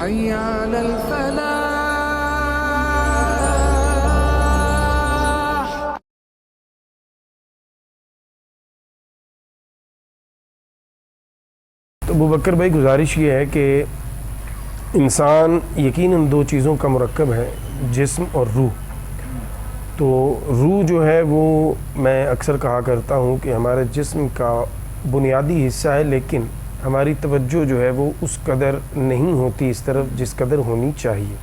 حي على الفلاح. تو ابو بکر بھائی گزارش یہ ہے کہ انسان یقیناً دو چیزوں کا مرکب ہے، جسم اور روح. تو روح جو ہے وہ میں اکثر کہا کرتا ہوں کہ ہمارے جسم کا بنیادی حصہ ہے، لیکن ہماری توجہ جو ہے وہ اس قدر نہیں ہوتی اس طرف جس قدر ہونی چاہیے.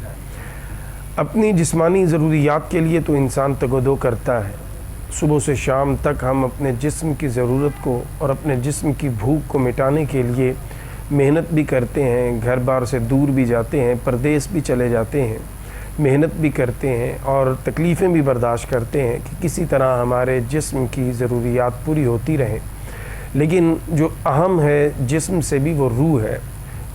اپنی جسمانی ضروریات کے لیے تو انسان تگودو کرتا ہے، صبح سے شام تک ہم اپنے جسم کی ضرورت کو اور اپنے جسم کی بھوک کو مٹانے کے لیے محنت بھی کرتے ہیں، گھر بار سے دور بھی جاتے ہیں، پردیس بھی چلے جاتے ہیں، محنت بھی کرتے ہیں اور تکلیفیں بھی برداشت کرتے ہیں کہ کسی طرح ہمارے جسم کی ضروریات پوری ہوتی رہیں. لیکن جو اہم ہے جسم سے بھی وہ روح ہے.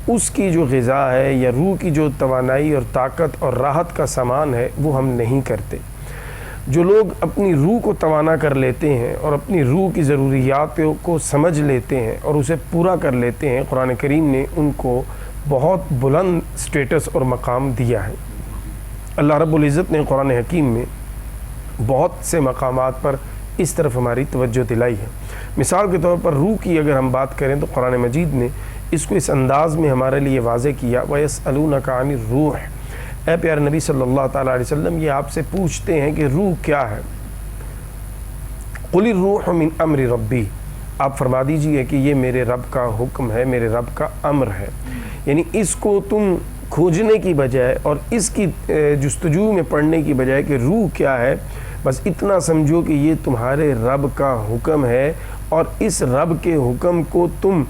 اس کی جو غذا ہے یا روح کی جو توانائی اور طاقت اور راحت کا سامان ہے وہ ہم نہیں کرتے. جو لوگ اپنی روح کو توانا کر لیتے ہیں اور اپنی روح کی ضروریات کو سمجھ لیتے ہیں اور اسے پورا کر لیتے ہیں، قرآن کریم نے ان کو بہت بلند سٹیٹس اور مقام دیا ہے. اللہ رب العزت نے قرآن حکیم میں بہت سے مقامات پر اس طرف ہماری توجہ دلائی ہے. مثال کے طور پر روح کی اگر ہم بات کریں تو قرآن مجید نے اس کو اس انداز میں ہمارے لیے واضح کیا، وَيَسْأَلُونَكَ عَنِ الرُّوحِ. اے پیارے نبی صلی اللہ تعالیٰ علیہ وسلم، یہ آپ سے پوچھتے ہیں کہ روح کیا ہے. قُلِ الرُّوحُ مِنْ أَمْرِ رَبِّي. آپ فرما دیجئے کہ یہ میرے رب کا حکم ہے، میرے رب کا امر ہے. یعنی اس کو تم کھوجنے کی بجائے اور اس کی جستجو میں پڑھنے کی بجائے کہ روح کیا ہے، بس اتنا سمجھو کہ یہ تمہارے رب کا حکم ہے، اور اس رب کے حکم کو تم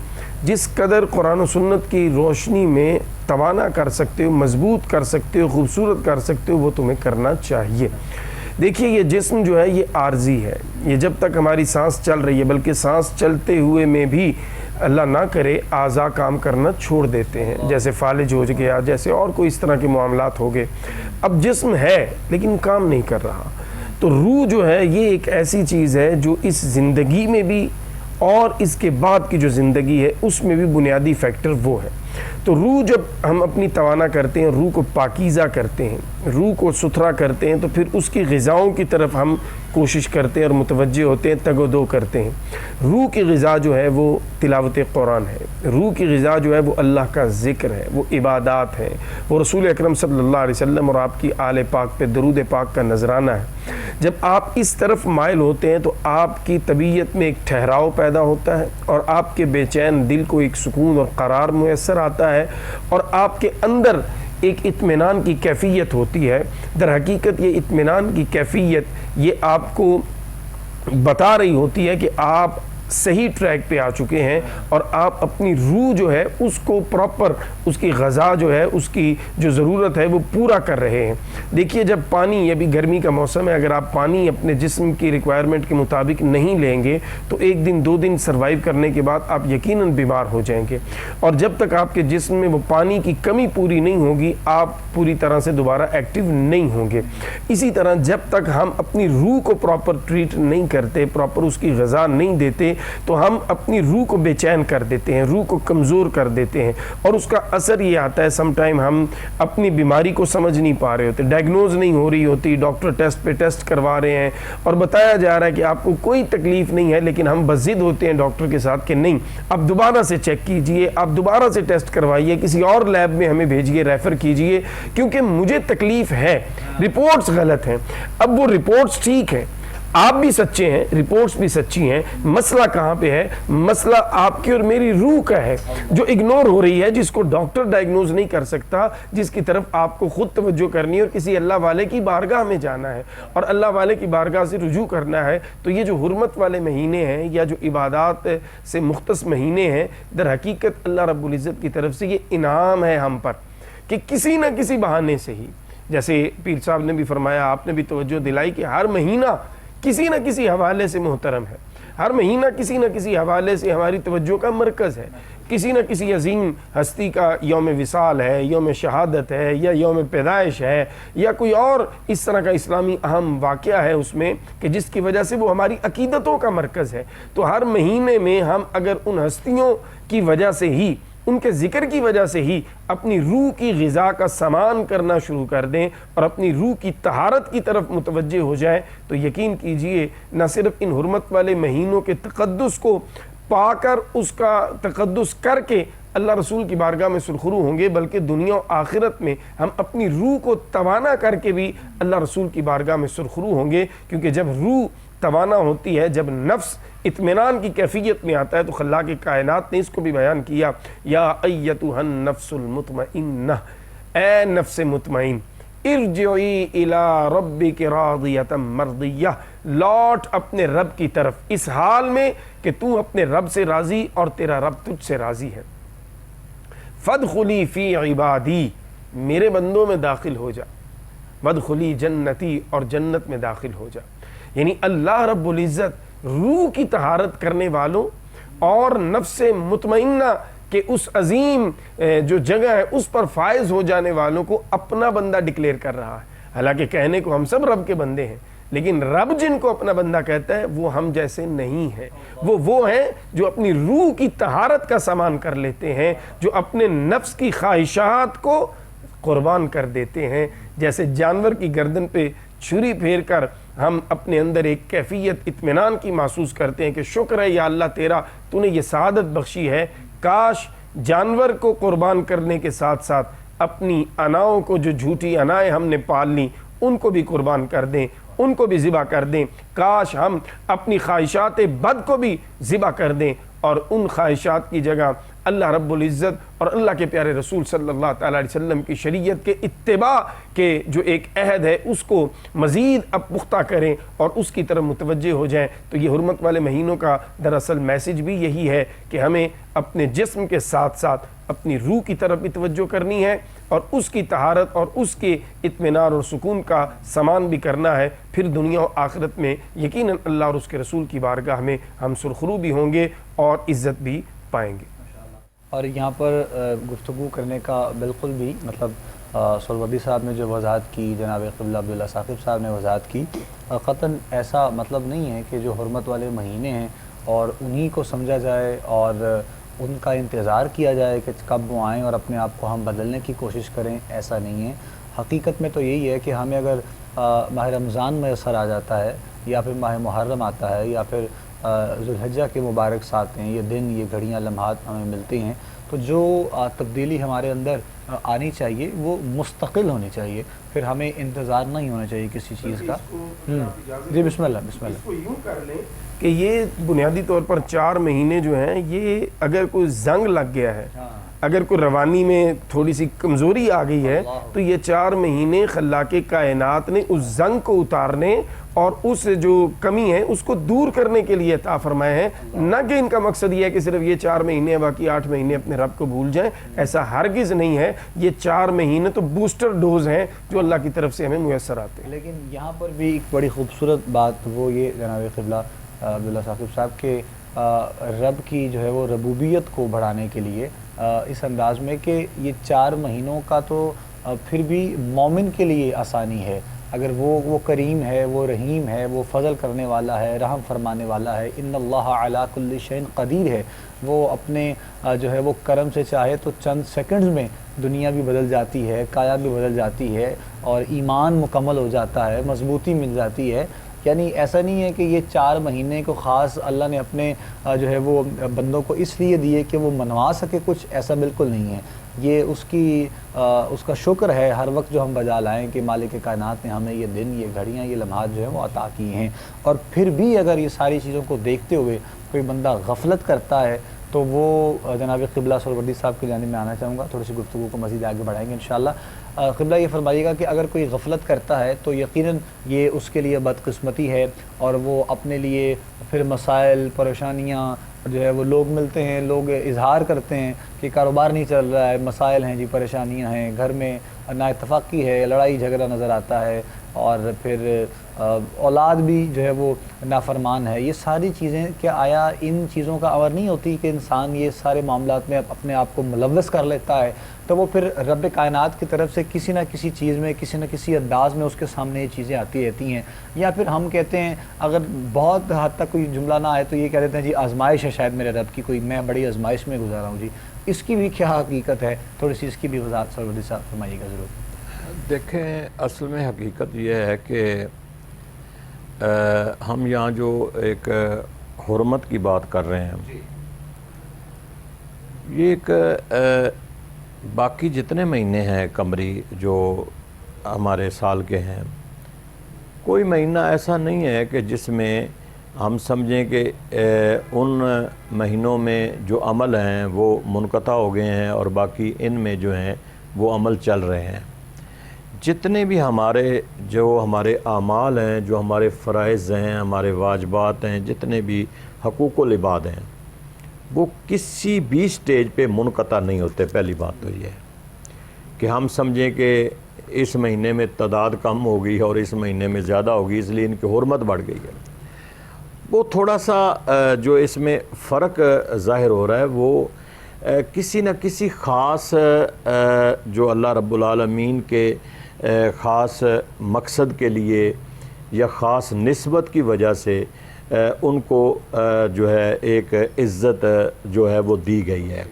جس قدر قرآن و سنت کی روشنی میں توانا کر سکتے ہو، مضبوط کر سکتے ہو، خوبصورت کر سکتے ہو، وہ تمہیں کرنا چاہیے. دیکھیے یہ جسم جو ہے یہ عارضی ہے، یہ جب تک ہماری سانس چل رہی ہے، بلکہ سانس چلتے ہوئے میں بھی اللہ نہ کرے اعضاء کام کرنا چھوڑ دیتے ہیں، جیسے فالج ہو گیا، جیسے اور کوئی اس طرح کے معاملات ہو گئے. اب جسم ہے لیکن کام نہیں کر رہا. تو روح جو ہے یہ ایک ایسی چیز ہے جو اس زندگی میں بھی اور اس کے بعد کی جو زندگی ہے اس میں بھی بنیادی فیکٹر وہ ہے. تو روح جب ہم اپنی توانا کرتے ہیں، روح کو پاکیزہ کرتے ہیں، روح کو ستھرا کرتے ہیں، تو پھر اس کی غذاؤں کی طرف ہم کوشش کرتے ہیں اور متوجہ ہوتے ہیں، تگ و دو کرتے ہیں. روح کی غذا جو ہے وہ تلاوت قرآن ہے، روح کی غذا جو ہے وہ اللہ کا ذکر ہے، وہ عبادات ہے، وہ رسول اکرم صلی اللہ علیہ وسلم اور آپ کی آل پاک پہ درود پاک کا نذرانہ ہے. جب آپ اس طرف مائل ہوتے ہیں تو آپ کی طبیعت میں ایک ٹھہراؤ پیدا ہوتا ہے، اور آپ کے بے چین دل کو ایک سکون اور قرار میسر آتا ہے، اور آپ کے اندر ایک اطمینان کی کیفیت ہوتی ہے. در حقیقت یہ اطمینان کی کیفیت یہ آپ کو بتا رہی ہوتی ہے کہ آپ صحیح ٹریک پہ آ چکے ہیں، اور آپ اپنی روح جو ہے اس کو پراپر، اس کی غذا جو ہے، اس کی جو ضرورت ہے وہ پورا کر رہے ہیں. دیکھیے جب پانی، یہ بھی گرمی کا موسم ہے، اگر آپ پانی اپنے جسم کی ریکوائرمنٹ کے مطابق نہیں لیں گے تو ایک دن دو دن سروائیو کرنے کے بعد آپ یقیناً بیمار ہو جائیں گے. اور جب تک آپ کے جسم میں وہ پانی کی کمی پوری نہیں ہوگی آپ پوری طرح سے دوبارہ ایکٹیو نہیں ہوں گے. اسی طرح جب تک ہم اپنی روح کو پراپر ٹریٹ نہیں کرتے، پراپر اس کی غذا نہیں دیتے، تو ہم اپنی روح کو بے چین کر دیتے ہیں، روح کو کمزور کر دیتے ہیں، اور اس کا اثر یہ آتا ہے سم ٹائم ہم اپنی بیماری کو سمجھ نہیں پا رہے ہوتے، ڈائگنوز نہیں ہو رہی ہوتی، ڈاکٹر ٹیسٹ پہ ٹیسٹ کروا رہے ہیں اور بتایا جا رہا ہے کہ آپ کو کوئی تکلیف نہیں ہے، لیکن ہم بضد ہوتے ہیں ڈاکٹر کے ساتھ کہ نہیں، اب دوبارہ سے چیک کیجئے، آپ دوبارہ سے ٹیسٹ کروائیے، کسی اور لیب میں ہمیں بھیجیے، ریفر کیجئے، کیونکہ مجھے تکلیف ہے، رپورٹس غلط ہیں. اب وہ رپورٹس ٹھیک ہیں، آپ بھی سچے ہیں، رپورٹس بھی سچی ہیں، مسئلہ کہاں پہ ہے؟ مسئلہ آپ کی اور میری روح کا ہے جو اگنور ہو رہی ہے، جس کو ڈاکٹر ڈائگنوز نہیں کر سکتا، جس کی طرف آپ کو خود توجہ کرنی ہے اور کسی اللہ والے کی بارگاہ میں جانا ہے اور اللہ والے کی بارگاہ سے رجوع کرنا ہے. تو یہ جو حرمت والے مہینے ہیں یا جو عبادات سے مختص مہینے ہیں، در حقیقت اللہ رب العزت کی طرف سے یہ انعام ہے ہم پر کہ کسی نہ کسی بہانے سے ہی، جیسے پیر صاحب نے بھی فرمایا، آپ نے بھی توجہ دلائی کہ ہر مہینہ کسی نہ کسی حوالے سے محترم ہے، ہر مہینہ کسی نہ کسی حوالے سے ہماری توجہ کا مرکز ہے. کسی نہ کسی عظیم ہستی کا یوم وصال ہے، یوم شہادت ہے، یا یوم پیدائش ہے، یا کوئی اور اس طرح کا اسلامی اہم واقعہ ہے اس میں کہ جس کی وجہ سے وہ ہماری عقیدتوں کا مرکز ہے. تو ہر مہینے میں ہم اگر ان ہستیوں کی وجہ سے ہی ان کے ذکر کی وجہ سے ہی اپنی روح کی غذا کا سامان کرنا شروع کر دیں اور اپنی روح کی طہارت کی طرف متوجہ ہو جائیں، تو یقین کیجئے نہ صرف ان حرمت والے مہینوں کے تقدس کو پا کر اس کا تقدس کر کے اللہ رسول کی بارگاہ میں سرخرو ہوں گے، بلکہ دنیا و آخرت میں ہم اپنی روح کو توانا کر کے بھی اللہ رسول کی بارگاہ میں سرخرو ہوں گے، کیونکہ جب روح توانا ہوتی ہے، جب نفس اطمینان کی کیفیت میں آتا ہے، تو خلاق کائنات نے اس کو بھی بیان کیا، یا ایتھا النفس المطمئنہ، اے نفس مطمئن، ارجعی الی ربک راضیۃ مرضیہ، لوٹ اپنے رب کی طرف اس حال میں کہ تو اپنے رب سے راضی اور تیرا رب تجھ سے راضی ہے، فادخلی فی عبادی، میرے بندوں میں داخل ہو جا، وادخلی جنتی، اور جنت میں داخل ہو جا۔ یعنی اللہ رب العزت روح کی طہارت کرنے والوں اور نفس مطمئنہ کہ اس عظیم جو جگہ ہے اس پر فائز ہو جانے والوں کو اپنا بندہ ڈکلیئر کر رہا ہے۔ حالانکہ کہنے کو ہم سب رب کے بندے ہیں، لیکن رب جن کو اپنا بندہ کہتا ہے وہ ہم جیسے نہیں ہیں، وہ ہیں جو اپنی روح کی طہارت کا سامان کر لیتے ہیں، جو اپنے نفس کی خواہشات کو قربان کر دیتے ہیں۔ جیسے جانور کی گردن پہ چھری پھیر کر ہم اپنے اندر ایک کیفیت اطمینان کی محسوس کرتے ہیں کہ شکر ہے یا اللہ تیرا، تو نے یہ سعادت بخشی ہے، کاش جانور کو قربان کرنے کے ساتھ ساتھ اپنی اناؤں کو، جو جھوٹی انائیں ہم نے پال لی، ان کو بھی قربان کر دیں، ان کو بھی ذبح کر دیں، کاش ہم اپنی خواہشات بد کو بھی ذبح کر دیں اور ان خواہشات کی جگہ اللہ رب العزت اور اللہ کے پیارے رسول صلی اللہ تعالیٰ علیہ وسلم کی شریعت کے اتباع کے جو ایک عہد ہے اس کو مزید اب پختہ کریں اور اس کی طرف متوجہ ہو جائیں۔ تو یہ حرمت والے مہینوں کا دراصل میسج بھی یہی ہے کہ ہمیں اپنے جسم کے ساتھ ساتھ اپنی روح کی طرف بھی توجہ کرنی ہے اور اس کی طہارت اور اس کے اطمینان اور سکون کا سامان بھی کرنا ہے، پھر دنیا و آخرت میں یقیناً اللہ اور اس کے رسول کی بارگاہ میں ہم سرخرو بھی ہوں گے اور عزت بھی پائیں گے۔ اور یہاں پر گفتگو کرنے کا بالکل بھی مطلب سہروردی صاحب نے جو وضاحت کی، جناب قبلہ عبداللہ ثاقب صاحب نے وضاحت کی، قطعاً ایسا مطلب نہیں ہے کہ جو حرمت والے مہینے ہیں اور انہی کو سمجھا جائے اور ان کا انتظار کیا جائے کہ کب وہ آئیں اور اپنے آپ کو ہم بدلنے کی کوشش کریں، ایسا نہیں ہے۔ حقیقت میں تو یہی ہے کہ ہمیں اگر ماہ رمضان میسر آ جاتا ہے یا پھر ماہ محرم آتا ہے یا پھر ذوالحجہ کے مبارک ساتھ ہیں، یہ دن، یہ گھڑیاں، لمحات ہمیں ملتی ہیں، تو جو تبدیلی ہمارے اندر آنی چاہیے وہ مستقل ہونی چاہیے، پھر ہمیں انتظار نہیں ہونا چاہیے کسی چیز کا۔ جی بسم اللہ بسم اللہ۔ اس کو یوں کر لیں کہ یہ بنیادی طور پر 4 مہینے جو ہیں، یہ اگر کوئی زنگ لگ گیا ہے، اگر کوئی روانی میں تھوڑی سی کمزوری آ گئی ہے، تو یہ 4 مہینے خلاق کائنات نے اس زنگ کو اتارنے اور اس جو کمی ہے اس کو دور کرنے کے لیے عطا فرمائے ہیں، نہ کہ ان کا مقصد یہ ہے کہ صرف یہ 4 مہینے باقی 8 مہینے اپنے رب کو بھول جائیں، ایسا ہرگز نہیں ہے۔ یہ 4 مہینے تو بوسٹر ڈوز ہیں جو اللہ کی طرف سے ہمیں میسر آتے ہیں۔ لیکن یہاں پر بھی ایک بڑی خوبصورت بات وہ یہ جناب قبلہ عبداللہ ثاقب صاحب کے رب کی جو ہے وہ ربوبیت کو بڑھانے کے لیے اس انداز میں کہ یہ 4 مہینوں کا تو پھر بھی مومن کے لیے آسانی ہے، اگر وہ کریم ہے، وہ رحیم ہے، وہ فضل کرنے والا ہے، رحم فرمانے والا ہے، ان اللہ علی کل شیء قدیر ہے، وہ اپنے جو ہے وہ کرم سے چاہے تو چند سیکنڈز میں دنیا بھی بدل جاتی ہے، کایا بھی بدل جاتی ہے اور ایمان مکمل ہو جاتا ہے، مضبوطی مل جاتی ہے۔ یعنی ایسا نہیں ہے کہ یہ 4 مہینے کو خاص اللہ نے اپنے جو ہے وہ بندوں کو اس لیے دیے کہ وہ منوا سکے کچھ، ایسا بالکل نہیں ہے۔ یہ اس کا شکر ہے ہر وقت جو ہم بجا لائیں کہ مالک کائنات نے ہمیں یہ دن، یہ گھڑیاں، یہ لمحات جو ہیں وہ عطا کی ہیں، اور پھر بھی اگر یہ ساری چیزوں کو دیکھتے ہوئے کوئی بندہ غفلت کرتا ہے تو وہ جناب قبلہ سہروردی صاحب کی جانب میں آنا چاہوں گا، تھوڑی سی گفتگو کو مزید آگے بڑھائیں گے انشاءاللہ۔ قبلہ یہ فرمائیے گا کہ اگر کوئی غفلت کرتا ہے تو یقیناً یہ اس کے لیے بدقسمتی ہے، اور وہ اپنے لیے پھر مسائل، پریشانیاں جو ہے وہ لوگ ملتے ہیں، لوگ اظہار کرتے ہیں کہ کاروبار نہیں چل رہا ہے، مسائل ہیں جی، پریشانیاں ہیں، گھر میں نا اتفاقی ہے، لڑائی جھگڑا نظر آتا ہے، اور پھر اولاد بھی جو ہے وہ نافرمان ہے۔ یہ ساری چیزیں کیا آیا ان چیزوں کا امر نہیں ہوتی کہ انسان یہ سارے معاملات میں اپنے آپ کو ملوث کر لیتا ہے، تو وہ پھر رب کائنات کی طرف سے کسی نہ کسی چیز میں، کسی نہ کسی انداز میں اس کے سامنے یہ چیزیں آتی رہتی ہیں، یا پھر ہم کہتے ہیں اگر بہت حد تک کوئی جملہ نہ آئے تو یہ کہہ دیتے ہیں جی آزمائش ہے شاید میرے رب کی، کوئی میں بڑی آزمائش میں گزارا ہوں جی، اس کی بھی کیا حقیقت ہے؟ تھوڑی سی اس کی بھی وضاحت سرور صاحب فرمائیے گا ضرور۔ دیکھیں، اصل میں حقیقت یہ ہے کہ ہم یہاں جو ایک حرمت کی بات کر رہے ہیں، یہ ایک باقی جتنے مہینے ہیں قمری جو ہمارے سال کے ہیں، کوئی مہینہ ایسا نہیں ہے کہ جس میں ہم سمجھیں کہ ان مہینوں میں جو عمل ہیں وہ منقطع ہو گئے ہیں اور باقی ان میں جو ہیں وہ عمل چل رہے ہیں۔ جتنے بھی ہمارے اعمال ہیں، جو ہمارے فرائض ہیں، ہمارے واجبات ہیں، جتنے بھی حقوق العباد ہیں، وہ کسی بھی سٹیج پہ منقطع نہیں ہوتے۔ پہلی بات تو یہ ہے کہ ہم سمجھیں کہ اس مہینے میں تعداد کم ہوگی اور اس مہینے میں زیادہ ہوگی، اس لیے ان کی حرمت بڑھ گئی ہے۔ وہ تھوڑا سا جو اس میں فرق ظاہر ہو رہا ہے وہ کسی نہ کسی خاص جو اللہ رب العالمین کے خاص مقصد کے لیے یا خاص نسبت کی وجہ سے ان کو جو ہے ایک عزت جو ہے وہ دی گئی ہے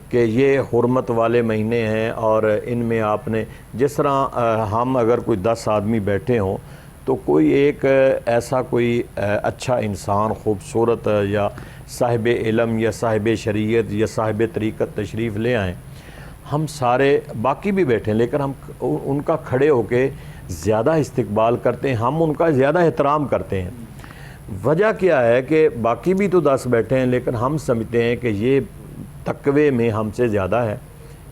کہ یہ حرمت والے مہینے ہیں، اور ان میں آپ نے جس طرح ہم اگر کوئی 10 آدمی بیٹھے ہوں تو کوئی ایک ایسا کوئی اچھا انسان خوبصورت یا صاحب علم یا صاحب شریعت یا صاحب طریقت تشریف لے آئیں، ہم سارے باقی بھی بیٹھیں لیکن ہم ان کا کھڑے ہو کے زیادہ استقبال کرتے ہیں، ہم ان کا زیادہ احترام کرتے ہیں۔ وجہ کیا ہے کہ باقی بھی تو 10 بیٹھے ہیں لیکن ہم سمجھتے ہیں کہ یہ تقوی میں ہم سے زیادہ ہے،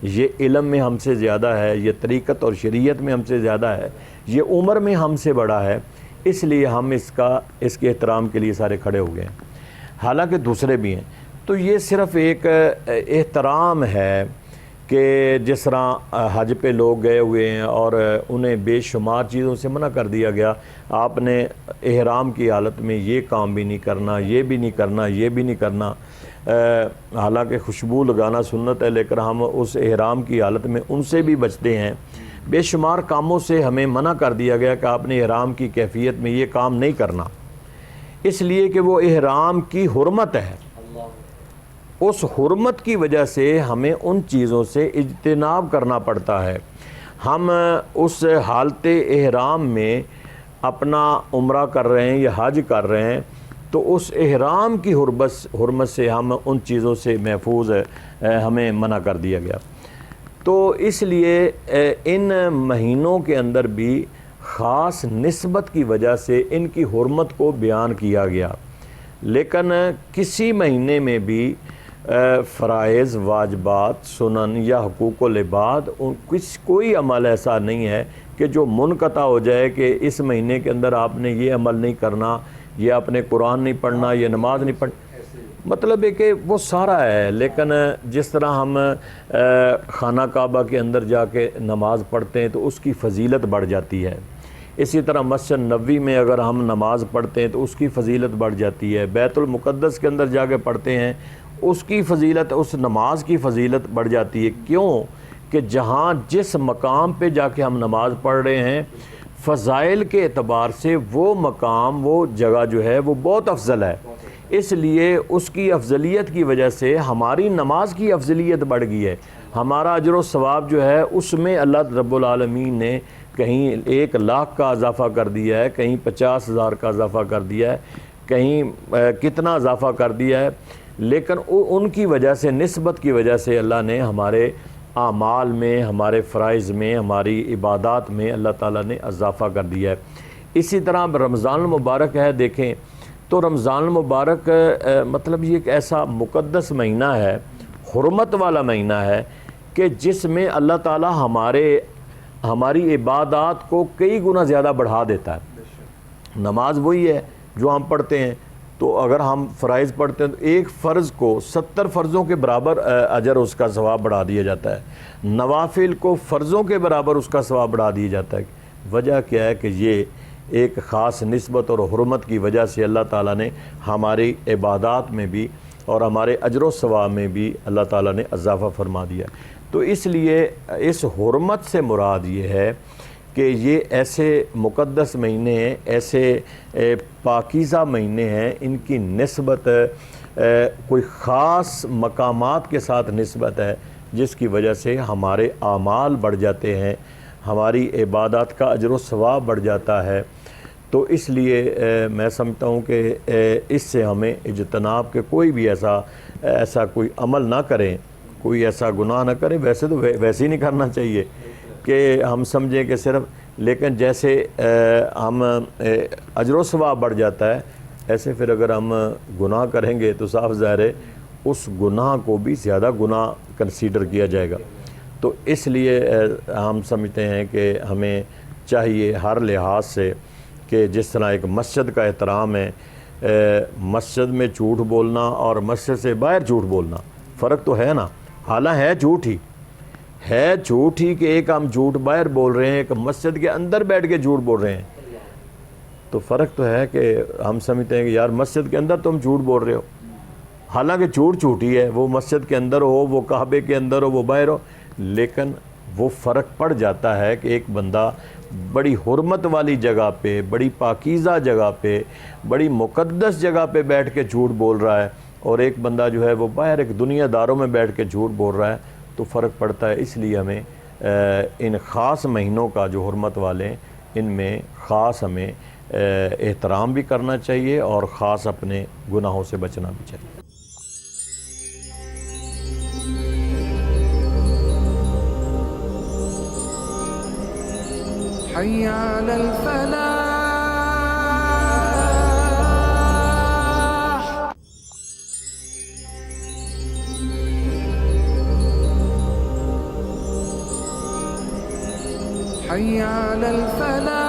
یہ علم میں ہم سے زیادہ ہے، یہ طریقت اور شریعت میں ہم سے زیادہ ہے، یہ عمر میں ہم سے بڑا ہے، اس لیے ہم اس کے احترام کے لیے سارے کھڑے ہو گئے ہیں، حالانکہ دوسرے بھی ہیں۔ تو یہ صرف ایک احترام ہے کہ جس طرح حج پہ لوگ گئے ہوئے ہیں اور انہیں بے شمار چیزوں سے منع کر دیا گیا، آپ نے احرام کی حالت میں یہ کام بھی نہیں کرنا، یہ بھی نہیں کرنا، یہ بھی نہیں کرنا، حالانکہ خوشبو لگانا سنت ہے لیکن ہم اس احرام کی حالت میں ان سے بھی بچتے ہیں۔ بے شمار کاموں سے ہمیں منع کر دیا گیا کہ آپ نے احرام کی کیفیت میں یہ کام نہیں کرنا، اس لیے کہ وہ احرام کی حرمت ہے۔ اس حرمت کی وجہ سے ہمیں ان چیزوں سے اجتناب کرنا پڑتا ہے۔ ہم اس حالت احرام میں اپنا عمرہ کر رہے ہیں یا حج کر رہے ہیں تو اس احرام کی حرمت سے ہم ان چیزوں سے محفوظ ہمیں منع کر دیا گیا۔ تو اس لیے ان مہینوں کے اندر بھی خاص نسبت کی وجہ سے ان کی حرمت کو بیان کیا گیا، لیکن کسی مہینے میں بھی فرائض، واجبات، سنن یا حقوق العباد کوئی عمل ایسا نہیں ہے کہ جو منقطع ہو جائے کہ اس مہینے کے اندر آپ نے یہ عمل نہیں کرنا، یہ آپ نے قرآن نہیں پڑھنا، یہ نماز نہیں پڑھنا۔ مطلب ہے کہ وہ سارا ہے، لیکن جس طرح ہم خانہ کعبہ کے اندر جا کے نماز پڑھتے ہیں تو اس کی فضیلت بڑھ جاتی ہے، اسی طرح مسجد نبوی میں اگر ہم نماز پڑھتے ہیں تو اس کی فضیلت بڑھ جاتی ہے، بیت المقدس کے اندر جا کے پڑھتے ہیں اس کی فضیلت، اس نماز کی فضیلت بڑھ جاتی ہے۔ کیوں کہ جہاں جس مقام پہ جا کے ہم نماز پڑھ رہے ہیں فضائل کے اعتبار سے وہ مقام، وہ جگہ جو ہے وہ بہت افضل ہے، اس لیے اس کی افضلیت کی وجہ سے ہماری نماز کی افضلیت بڑھ گئی ہے، ہمارا اجر و ثواب جو ہے اس میں اللہ رب العالمین نے کہیں 1,00,000 کا اضافہ کر دیا ہے، کہیں 50,000 کا اضافہ کر دیا ہے، کہیں کتنا اضافہ کر دیا ہے، لیکن ان کی وجہ سے، نسبت کی وجہ سے اللہ نے ہمارے اعمال میں، ہمارے فرائض میں، ہماری عبادات میں اللہ تعالیٰ نے اضافہ کر دیا ہے۔ اسی طرح رمضان المبارک ہے، دیکھیں تو رمضان المبارک مطلب یہ ایک ایسا مقدس مہینہ ہے، حرمت والا مہینہ ہے کہ جس میں اللہ تعالیٰ ہماری عبادات کو کئی گنا زیادہ بڑھا دیتا ہے۔ نماز وہی ہے جو ہم پڑھتے ہیں، تو اگر ہم فرائض پڑھتے ہیں تو ایک فرض کو 70 فرضوں کے برابر اجر اس کا ثواب بڑھا دیا جاتا ہے، نوافل کو فرضوں کے برابر اس کا ثواب بڑھا دیا جاتا ہے۔ وجہ کیا ہے کہ یہ ایک خاص نسبت اور حرمت کی وجہ سے اللہ تعالیٰ نے ہماری عبادات میں بھی اور ہمارے اجر و ثواب میں بھی اللہ تعالیٰ نے اضافہ فرما دیا۔ تو اس لیے اس حرمت سے مراد یہ ہے کہ یہ ایسے مقدس مہینے ہیں، ایسے پاکیزہ مہینے ہیں، ان کی نسبت کوئی خاص مقامات کے ساتھ نسبت ہے، جس کی وجہ سے ہمارے اعمال بڑھ جاتے ہیں، ہماری عبادات کا اجر و ثواب بڑھ جاتا ہے۔ تو اس لیے میں سمجھتا ہوں کہ اس سے ہمیں اجتناب کے کوئی بھی ایسا کوئی عمل نہ کریں، کوئی ایسا گناہ نہ کریں۔ ویسے تو ویسے ہی نہیں کرنا چاہیے کہ ہم سمجھیں کہ صرف، لیکن جیسے ہم اجر و ثواب بڑھ جاتا ہے، ایسے پھر اگر ہم گناہ کریں گے تو صاف ظاہر ہے اس گناہ کو بھی زیادہ گناہ کنسیڈر کیا جائے گا۔ تو اس لیے ہم سمجھتے ہیں کہ ہمیں چاہیے ہر لحاظ سے کہ جس طرح ایک مسجد کا احترام ہے، مسجد میں جھوٹ بولنا اور مسجد سے باہر جھوٹ بولنا فرق تو ہے نا، حالانکہ ہے جھوٹ ہی کہ ایک ہم جھوٹ باہر بول رہے ہیں، ایک مسجد کے اندر بیٹھ کے جھوٹ بول رہے ہیں، تو فرق تو ہے کہ ہم سمجھتے ہیں کہ یار مسجد کے اندر تم جھوٹ بول رہے ہو، حالانکہ جھوٹ ہی ہے، وہ مسجد کے اندر ہو، وہ کعبے کے اندر ہو، وہ باہر ہو، لیکن وہ فرق پڑ جاتا ہے کہ ایک بندہ بڑی حرمت والی جگہ پہ، بڑی پاکیزہ جگہ پہ، بڑی مقدس جگہ پہ بیٹھ کے جھوٹ بول رہا ہے، اور ایک بندہ جو ہے وہ باہر ایک دنیا داروں میں بیٹھ کے جھوٹ بول رہا ہے، تو فرق پڑتا ہے۔ اس لیے ہمیں ان خاص مہینوں کا جو حرمت والے ہیں، ان میں خاص ہمیں احترام بھی کرنا چاہیے اور خاص اپنے گناہوں سے بچنا بھی چاہیے۔ حي على الفلاح. حي على الفلاح.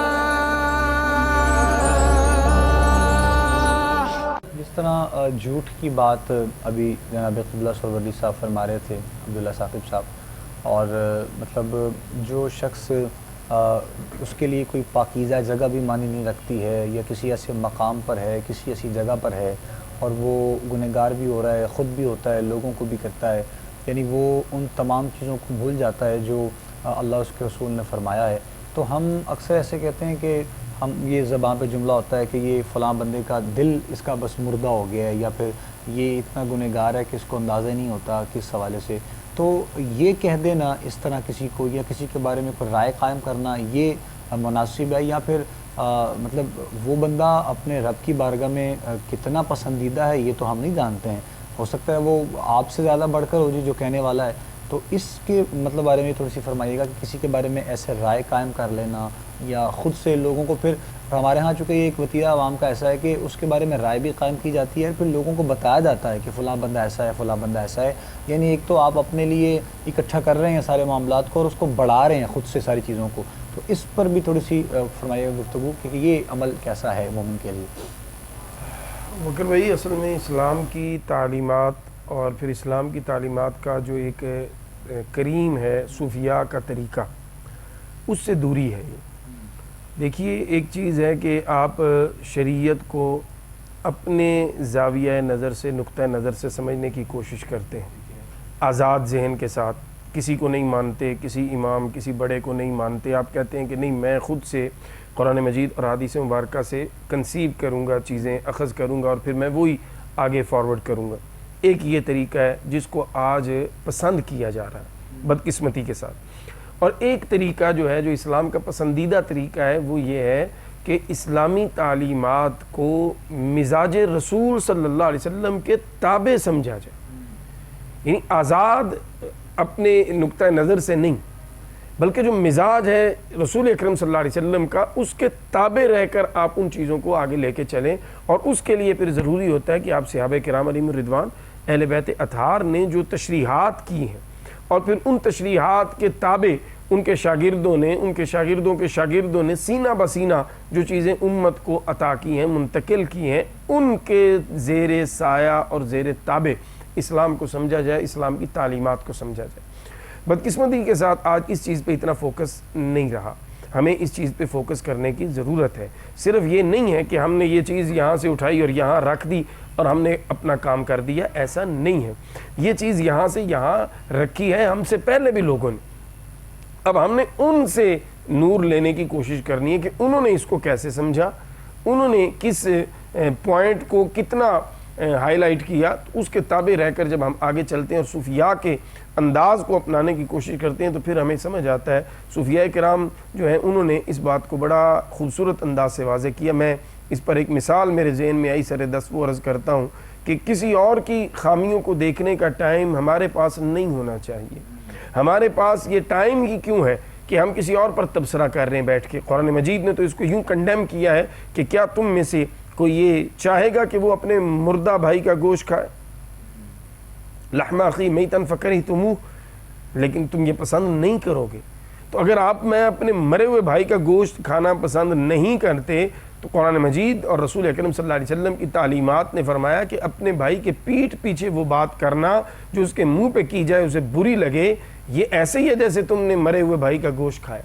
جس طرح جھوٹ کی بات ابھی جناب قبلہ سرور صاحب فرما رہے تھے، عبداللہ ثاقب صاحب، اور مطلب جو شخص اس کے لیے کوئی پاکیزہ جگہ بھی معنی نہیں رکھتی ہے، یا کسی ایسے مقام پر ہے، کسی ایسی جگہ پر ہے، اور وہ گنہگار بھی ہو رہا ہے، خود بھی ہوتا ہے، لوگوں کو بھی کرتا ہے، یعنی وہ ان تمام چیزوں کو بھول جاتا ہے جو اللہ اس کے رسول نے فرمایا ہے، تو ہم اکثر ایسے کہتے ہیں کہ ہم یہ زبان پہ جملہ ہوتا ہے کہ یہ فلاں بندے کا دل اس کا بس مردہ ہو گیا ہے، یا پھر یہ اتنا گنہگار ہے کہ اس کو اندازہ نہیں ہوتا کس حوالے سے۔ تو یہ کہہ دینا اس طرح کسی کو، یا کسی کے بارے میں کوئی رائے قائم کرنا، یہ مناسب ہے، یا پھر مطلب وہ بندہ اپنے رب کی بارگاہ میں کتنا پسندیدہ ہے یہ تو ہم نہیں جانتے ہیں، ہو سکتا ہے وہ آپ سے زیادہ بڑھ کر ہو جو کہنے والا ہے۔ تو اس کے مطلب بارے میں تھوڑی سی فرمائیے گا کہ کسی کے بارے میں ایسے رائے قائم کر لینا، یا خود سے لوگوں کو، پھر ہمارے ہاں چونکہ یہ ایک وتیرہ عوام کا ایسا ہے کہ اس کے بارے میں رائے بھی قائم کی جاتی ہے، پھر لوگوں کو بتایا جاتا ہے کہ فلاں بندہ ایسا ہے، فلاں بندہ ایسا ہے، یعنی ایک تو آپ اپنے لیے اکٹھا کر رہے ہیں سارے معاملات کو اور اس کو بڑھا رہے ہیں خود سے ساری چیزوں کو، تو اس پر بھی تھوڑی سی فرمائیے گفتگو کہ یہ عمل کیسا ہے مومن کے لیے۔ وکر بھائی، اصل میں اسلام کی تعلیمات اور پھر اسلام کی تعلیمات کا جو ایک کریم ہے صوفیاء کا طریقہ، اس سے دوری ہے یہ۔ دیکھیے، ایک چیز ہے کہ آپ شریعت کو اپنے زاویہ نظر سے، نقطہ نظر سے سمجھنے کی کوشش کرتے ہیں، آزاد ذہن کے ساتھ، کسی کو نہیں مانتے، کسی امام کسی بڑے کو نہیں مانتے، آپ کہتے ہیں کہ نہیں، میں خود سے قرآن مجید اور حدیث مبارکہ سے کنسیو کروں گا، چیزیں اخذ کروں گا اور پھر میں وہی آگے فارورڈ کروں گا۔ ایک یہ طریقہ ہے جس کو آج پسند کیا جا رہا ہے بدقسمتی کے ساتھ، اور ایک طریقہ جو ہے جو اسلام کا پسندیدہ طریقہ ہے وہ یہ ہے کہ اسلامی تعلیمات کو مزاج رسول صلی اللہ علیہ وسلم کے تابع سمجھا جائے، یعنی آزاد اپنے نقطہ نظر سے نہیں، بلکہ جو مزاج ہے رسول اکرم صلی اللہ علیہ وسلم کا، اس کے تابع رہ کر آپ ان چیزوں کو آگے لے کے چلیں، اور اس کے لیے پھر ضروری ہوتا ہے کہ آپ صحابہ کرام علیہم الرضوان، اہل بیت اطہار نے جو تشریحات کی ہیں، اور پھر ان تشریحات کے تابع ان کے شاگردوں نے، ان کے شاگردوں کے شاگردوں نے سینہ بسینہ جو چیزیں امت کو عطا کی ہیں، منتقل کی ہیں، ان کے زیر سایہ اور زیر تابع اسلام کو سمجھا جائے، اسلام کی تعلیمات کو سمجھا جائے۔ بدقسمتی کے ساتھ آج اس چیز پہ اتنا فوکس نہیں رہا، ہمیں اس چیز پہ فوکس کرنے کی ضرورت ہے۔ صرف یہ نہیں ہے کہ ہم نے یہ چیز یہاں سے اٹھائی اور یہاں رکھ دی اور ہم نے اپنا کام کر دیا، ایسا نہیں ہے۔ یہ چیز یہاں سے یہاں رکھی ہے ہم سے پہلے بھی لوگوں نے، اب ہم نے ان سے نور لینے کی کوشش کرنی ہے کہ انہوں نے اس کو کیسے سمجھا, انہوں نے کس پوائنٹ کو کتنا ہائی لائٹ کیا. اس کے تابع رہ کر جب ہم آگے چلتے ہیں اور صوفیاء کے انداز کو اپنانے کی کوشش کرتے ہیں تو پھر ہمیں سمجھ آتا ہے صوفیاء کرام جو ہیں انہوں نے اس بات کو بڑا خوبصورت انداز سے واضح کیا. میں اس پر ایک مثال میرے ذہن میں آئی سر دست وہ عرض کرتا ہوں کہ کسی اور کی خامیوں کو دیکھنے کا ٹائم ہمارے پاس نہیں ہونا چاہیے. ہمارے پاس یہ ٹائم ہی کیوں ہے کہ ہم کسی اور پر تبصرہ کر رہے ہیں بیٹھ کے. قرآن مجید نے تو اس کو یوں کنڈیم کیا ہے کہ کیا تم میں سے کوئی یہ چاہے گا کہ وہ اپنے مردہ بھائی کا گوشت کھائے, لحم اخی میتن فکرہتموہ, لیکن تم یہ پسند نہیں کرو گے. تو اگر میں اپنے مرے ہوئے بھائی کا گوشت کھانا پسند نہیں کرتے تو قرآن مجید اور رسول اکرم صلی اللہ علیہ وسلم کی تعلیمات نے فرمایا کہ اپنے بھائی کے پیٹھ پیچھے وہ بات کرنا جو اس کے منہ پہ کی جائے اسے بری لگے, یہ ایسے ہی ہے جیسے تم نے مرے ہوئے بھائی کا گوشت کھایا.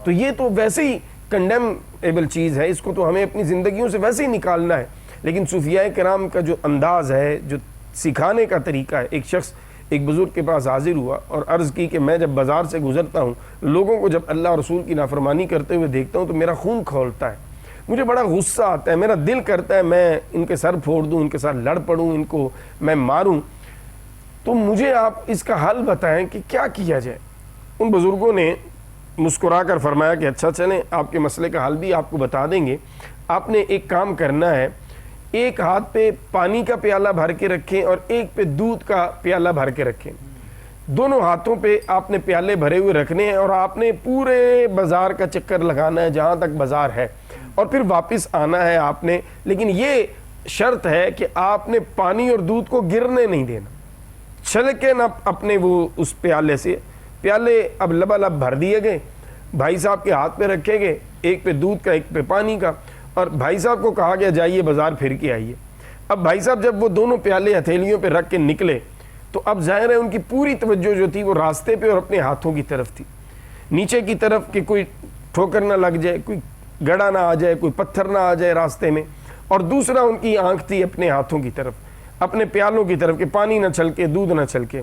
تو یہ تو ویسے ہی کنڈیمیبل چیز ہے, اس کو تو ہمیں اپنی زندگیوں سے ویسے ہی نکالنا ہے. لیکن صوفیاء کرام کا جو انداز ہے, جو سکھانے کا طریقہ ہے, ایک شخص ایک بزرگ کے پاس حاضر ہوا اور عرض کی کہ میں جب بازار سے گزرتا ہوں لوگوں کو جب اللہ اور رسول کی نافرمانی کرتے ہوئے دیکھتا ہوں تو میرا خون کھولتا ہے, مجھے بڑا غصہ آتا ہے, میرا دل کرتا ہے میں ان کے سر پھوڑ دوں, ان کے ساتھ لڑ پڑوں, ان کو میں ماروں. تو مجھے آپ اس کا حل بتائیں کہ کیا کیا جائے. ان بزرگوں نے مسکرا کر فرمایا کہ اچھا چلیں آپ کے مسئلے کا حل بھی آپ کو بتا دیں گے. آپ نے ایک کام کرنا ہے, ایک ہاتھ پہ پانی کا پیالہ بھر کے رکھیں اور ایک پہ دودھ کا پیالہ بھر کے رکھیں. دونوں ہاتھوں پہ آپ نے پیالے بھرے ہوئے رکھنے ہیں اور آپ نے پورے بازار کا چکر لگانا ہے جہاں تک بازار ہے اور پھر واپس آنا ہے آپ نے. لیکن یہ شرط ہے کہ آپ نے پانی اور دودھ کو گرنے نہیں دینا, چھلکے نہ اپنے وہ اس پیالے سے. پیالے اب لبالب بھر دیے گئے, بھائی صاحب کے ہاتھ پہ رکھے گئے, ایک پہ دودھ کا ایک پہ پانی کا, اور بھائی صاحب کو کہا گیا جائیے بازار پھر کے آئیے. اب بھائی صاحب جب وہ دونوں پیالے ہتھیلیوں پہ رکھ کے نکلے تو اب ظاہر ہے ان کی پوری توجہ جو تھی وہ راستے پہ اور اپنے ہاتھوں کی طرف تھی, نیچے کی طرف کہ کوئی ٹھوکر نہ لگ جائے, کوئی گڑا نہ آ جائے, کوئی پتھر نہ آ جائے راستے میں. اور دوسرا ان کی آنکھ تھی اپنے ہاتھوں کی طرف, اپنے پیالوں کی طرف کہ پانی نہ چھلکے, دودھ نہ چھلکے.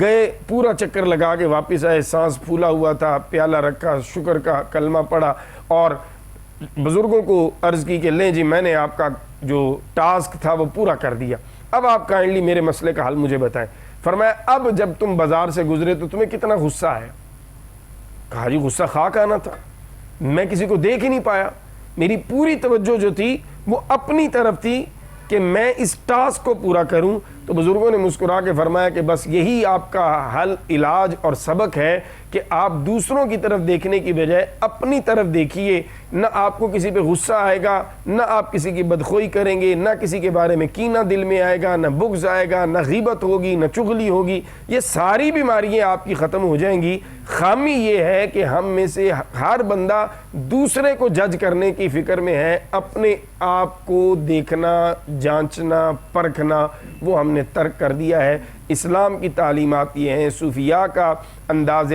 گئے, پورا چکر لگا کے واپس آئے, سانس پھولا ہوا تھا, پیالہ رکھا, شکر کا کلمہ پڑھا اور بزرگوں کو عرض کی کہ لیں جی میں نے آپ کا جو ٹاسک تھا وہ پورا کر دیا, اب آپ کائنڈلی میرے مسئلے کا حل مجھے بتائیں. فرمایا اب جب تم بازار سے گزرے تو تمہیں کتنا غصہ آیا؟ کہا جی غصہ خاک آنا تھا, میں کسی کو دیکھ ہی نہیں پایا, میری پوری توجہ جو تھی وہ اپنی طرف تھی کہ میں اس ٹاسک کو پورا کروں. تو بزرگوں نے مسکرا کے فرمایا کہ بس یہی آپ کا حل, علاج اور سبق ہے کہ آپ دوسروں کی طرف دیکھنے کی بجائے اپنی طرف دیکھیے. نہ آپ کو کسی پہ غصہ آئے گا, نہ آپ کسی کی بدخوئی کریں گے, نہ کسی کے بارے میں کینہ دل میں آئے گا, نہ بغض آئے گا, نہ غیبت ہوگی, نہ چغلی ہوگی. یہ ساری بیماریاں آپ کی ختم ہو جائیں گی. خامی یہ ہے کہ ہم میں سے ہر بندہ دوسرے کو جج کرنے کی فکر میں ہے, اپنے آپ کو دیکھنا, جانچنا, پرکھنا وہ ہم نے ترک کر دیا ہے. اسلام کی تعلیمات یہ ہیں, صوفیاء کا انداز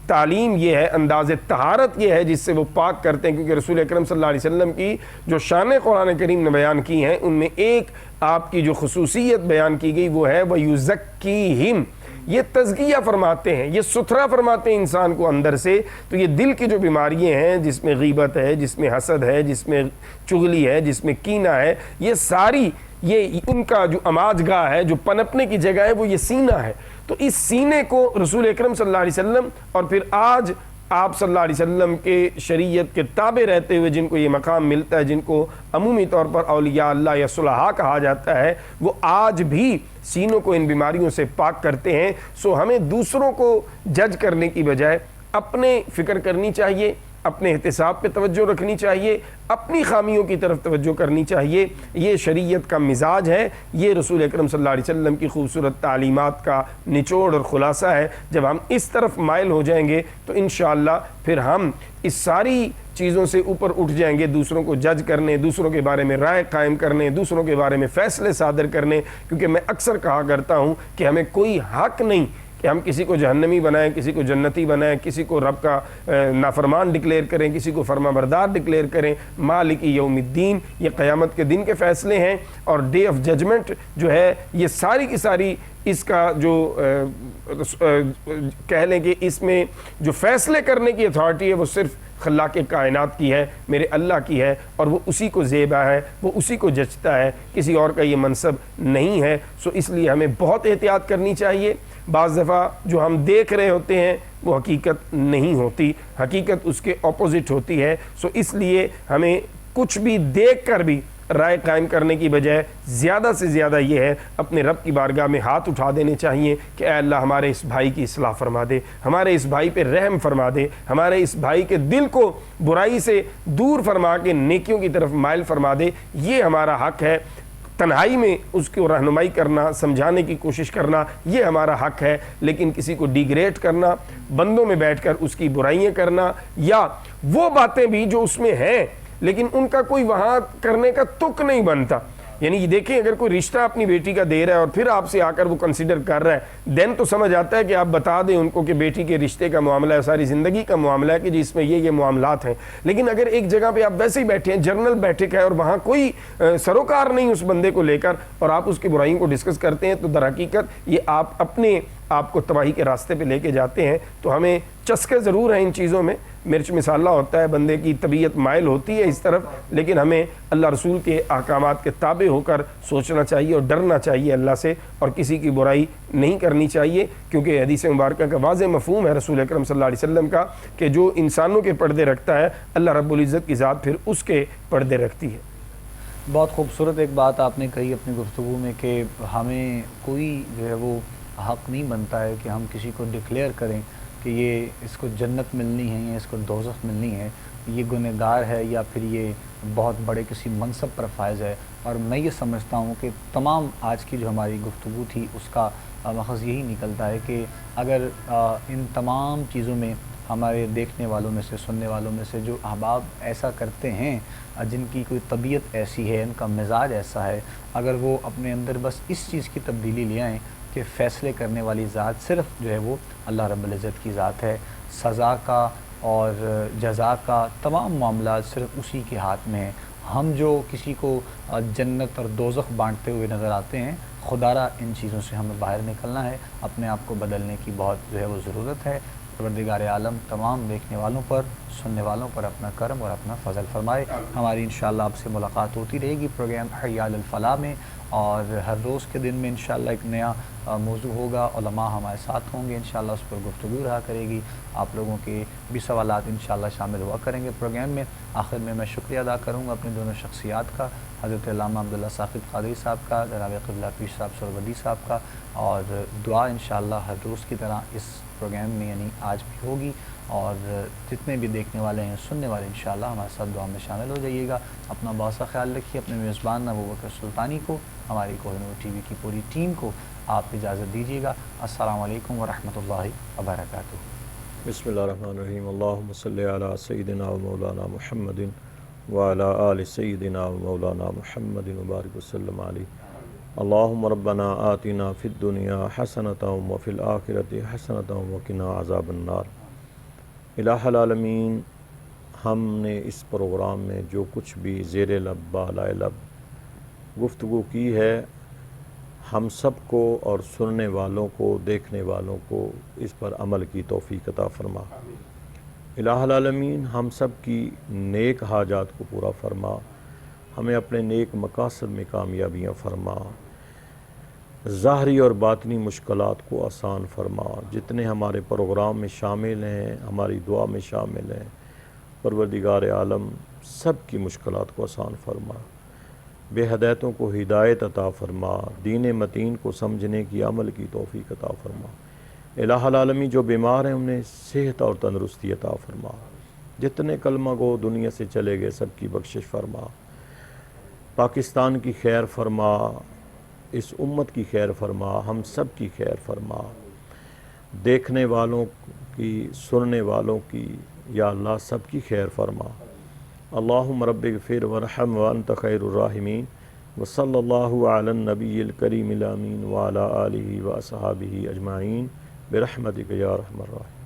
تعلیم یہ ہے, انداز طہارت یہ ہے جس سے وہ پاک کرتے ہیں. کیونکہ رسول اکرم صلی اللہ علیہ وسلم کی جو شان قرآن کریم نے بیان کی ہیں ان میں ایک آپ کی جو خصوصیت بیان کی گئی وہ ہے وَيُزَكِّيهِمْ, یہ تزکیہ فرماتے ہیں, یہ ستھرا فرماتے ہیں انسان کو اندر سے. تو یہ دل کی جو بیماریاں ہیں جس میں غیبت ہے, جس میں حسد ہے, جس میں چغلی ہے, جس میں کینہ ہے, یہ ساری یہ ان کا جو اماج گاہ ہے, جو پنپنے کی جگہ ہے وہ یہ سینہ ہے. تو اس سینے کو رسول اکرم صلی اللہ علیہ وسلم اور پھر آج آپ صلی اللہ علیہ وسلم کے شریعت کے تابع رہتے ہوئے جن کو یہ مقام ملتا ہے, جن کو عمومی طور پر اولیاء اللہ یا صلحاء کہا جاتا ہے, وہ آج بھی سینوں کو ان بیماریوں سے پاک کرتے ہیں. سو ہمیں دوسروں کو جج کرنے کی بجائے اپنے فکر کرنی چاہیے, اپنے احتساب پہ توجہ رکھنی چاہیے, اپنی خامیوں کی طرف توجہ کرنی چاہیے. یہ شریعت کا مزاج ہے, یہ رسول اکرم صلی اللہ علیہ وسلم کی خوبصورت تعلیمات کا نچوڑ اور خلاصہ ہے. جب ہم اس طرف مائل ہو جائیں گے تو انشاءاللہ پھر ہم اس ساری چیزوں سے اوپر اٹھ جائیں گے, دوسروں کو جج کرنے, دوسروں کے بارے میں رائے قائم کرنے, دوسروں کے بارے میں فیصلے صادر کرنے. کیونکہ میں اکثر کہا کرتا ہوں کہ ہمیں کوئی حق نہیں کہ ہم کسی کو جہنمی بنائیں, کسی کو جنتی بنائیں, کسی کو رب کا نافرمان ڈکلیئر کریں, کسی کو فرما بردار ڈکلیئر کریں. مالک یوم الدین, یہ قیامت کے دن کے فیصلے ہیں, اور ڈے آف ججمنٹ جو ہے یہ ساری کی ساری اس کا جو کہہ لیں کہ اس میں جو فیصلے کرنے کی اتھارٹی ہے وہ صرف خلاق کائنات کی ہے، میرے اللہ کی ہے، اور وہ اسی کو زیبا ہے، وہ اسی کو جچتا ہے، کسی اور کا یہ منصب نہیں ہے۔ سو اس لیے ہمیں بہت احتیاط کرنی چاہیے۔ بعض دفعہ جو ہم دیکھ رہے ہوتے ہیں وہ حقیقت نہیں ہوتی، حقیقت اس کے اپوزٹ ہوتی ہے۔ سو اس لیے ہمیں کچھ بھی دیکھ کر بھی رائے قائم کرنے کی بجائے زیادہ سے زیادہ یہ ہے اپنے رب کی بارگاہ میں ہاتھ اٹھا دینے چاہیے کہ اے اللہ ہمارے اس بھائی کی اصلاح فرما دے، ہمارے اس بھائی پہ رحم فرما دے، ہمارے اس بھائی کے دل کو برائی سے دور فرما کے نیکیوں کی طرف مائل فرما دے۔ یہ ہمارا حق ہے، تنہائی میں اس کو رہنمائی کرنا، سمجھانے کی کوشش کرنا یہ ہمارا حق ہے، لیکن کسی کو ڈیگریڈ کرنا، بندوں میں بیٹھ کر اس کی برائیاں کرنا، یا وہ باتیں بھی جو اس میں ہیں لیکن ان کا کوئی وہاں کرنے کا تک نہیں بنتا۔ یعنی دیکھیں اگر کوئی رشتہ اپنی بیٹی کا دے رہا ہے اور پھر آپ سے آ کر وہ کنسیڈر کر رہا ہے، دین تو سمجھ آتا ہے کہ آپ بتا دیں ان کو کہ بیٹی کے رشتے کا معاملہ ہے، ساری زندگی کا معاملہ ہے کہ جس میں یہ معاملات ہیں۔ لیکن اگر ایک جگہ پہ آپ ویسے ہی بیٹھے ہیں، جرنل بیٹھک ہے اور وہاں کوئی سروکار نہیں اس بندے کو لے کر، اور آپ اس کی برائیوں کو ڈسکس کرتے ہیں، تو در حقیقت یہ آپ اپنے آپ کو تباہی کے راستے پہ لے کے جاتے ہیں۔ تو ہمیں چسکے ضرور ہیں ان چیزوں میں، مرچ مسالہ ہوتا ہے، بندے کی طبیعت مائل ہوتی ہے اس طرف، لیکن ہمیں اللہ رسول کے احکامات کے تابع ہو کر سوچنا چاہیے اور ڈرنا چاہیے اللہ سے، اور کسی کی برائی نہیں کرنی چاہیے، کیونکہ حدیث مبارکہ کا واضح مفہوم ہے رسول اکرم صلی اللہ علیہ وسلم کا کہ جو انسانوں کے پردے رکھتا ہے اللہ رب العزت کی ذات پھر اس کے پردے رکھتی ہے۔ بہت خوبصورت ایک بات آپ نے کہی اپنی گفتگو میں کہ ہمیں کوئی جو ہے وہ حق نہیں بنتا ہے کہ ہم کسی کو ڈکلیئر کریں کہ یہ اس کو جنت ملنی ہے یا اس کو دوزخ ملنی ہے، یہ گنہگار ہے یا پھر یہ بہت بڑے کسی منصب پر فائز ہے۔ اور میں یہ سمجھتا ہوں کہ تمام آج کی جو ہماری گفتگو تھی اس کا مخص یہی نکلتا ہے کہ اگر ان تمام چیزوں میں ہمارے دیکھنے والوں میں سے، سننے والوں میں سے جو احباب ایسا کرتے ہیں، جن کی کوئی طبیعت ایسی ہے، ان کا مزاج ایسا ہے، اگر وہ اپنے اندر بس اس چیز کی تبدیلی لے آئیں کہ فیصلے کرنے والی ذات صرف جو ہے وہ اللہ رب العزت کی ذات ہے، سزا کا اور جزا کا تمام معاملات صرف اسی کے ہاتھ میں ہیں۔ ہم جو کسی کو جنت اور دوزخ بانٹتے ہوئے نظر آتے ہیں، خدا را ان چیزوں سے ہمیں باہر نکلنا ہے، اپنے آپ کو بدلنے کی بہت جو ہے وہ ضرورت ہے۔ پروردگار عالم تمام دیکھنے والوں پر، سننے والوں پر اپنا کرم اور اپنا فضل فرمائے۔ ہماری انشاءاللہ آپ سے ملاقات ہوتی رہے گی پروگرام حی علی الفلاح میں، اور ہر روز کے دن میں انشاءاللہ ایک نیا موضوع ہوگا، علماء ہمارے ساتھ ہوں گے، انشاءاللہ اس پر گفتگو رہا کرے گی، آپ لوگوں کے بھی سوالات انشاءاللہ شامل ہوا کریں گے پروگرام میں۔ آخر میں شکریہ ادا کروں گا اپنے دونوں شخصیات کا، حضرت علامہ عبداللہ ثاقب قادری صاحب کا، جناب قبلہ پیر صاحب سرودی صاحب کا، اور دعا انشاءاللہ ہر روز کی طرح اس پروگرام میں یعنی آج بھی ہوگی، اور جتنے بھی دیکھنے والے ہیں، سننے والے انشاءاللہ ہمارے ساتھ دعا میں شامل ہو جائیے گا۔ اپنا بہت سا خیال رکھیے، اپنے میزبان ابوبکر سلطانی کو، ہماری کوہ نور ٹی وی کی پوری ٹیم کو آپ اجازت دیجیے گا۔ السلام علیکم ورحمۃ اللہ وبرکاتہ۔ بسم اللہ الرحمن الرحیم، اللہم صلی علی سیدنا و مولانا محمد وعلی آل سیدنا و مولانا محمد وبارک وسلم علیہ۔ اللہم ربنا آتنا فی الدنیا حسنۃ وفی الآخرۃ حسنۃ وقنا عذاب النار۔ الہ العالمین، ہم نے اس پروگرام میں جو کچھ بھی زیر لب بالائے لب گفتگو کی ہے، ہم سب کو اور سننے والوں کو، دیکھنے والوں کو اس پر عمل کی توفیق عطا فرما۔ الہ العالمین، ہم سب کی نیک حاجات کو پورا فرما، ہمیں اپنے نیک مقاصد میں کامیابیاں فرما، ظاہری اور باطنی مشکلات کو آسان فرما۔ جتنے ہمارے پروگرام میں شامل ہیں، ہماری دعا میں شامل ہیں، پروردگار عالم سب کی مشکلات کو آسان فرما، بے ہدایتوں کو ہدایت عطا فرما، دین متین کو سمجھنے کی، عمل کی توفیق عطا فرما۔ الہ العالمین، جو بیمار ہیں انہیں صحت اور تندرستی عطا فرما، جتنے کلمہ گو دنیا سے چلے گئے سب کی بخشش فرما، پاکستان کی خیر فرما، اس امت کی خیر فرما، ہم سب کی خیر فرما، دیکھنے والوں کی، سننے والوں کی، یا اللہ سب کی خیر فرما۔ اللہم رب اغفر ورحم وانت خیر الراحمین، وصلی اللہ علی النبی الکریم الامین وعلی آلہ واصحابہ اجمعین برحمتک یا ارحم الراحمین۔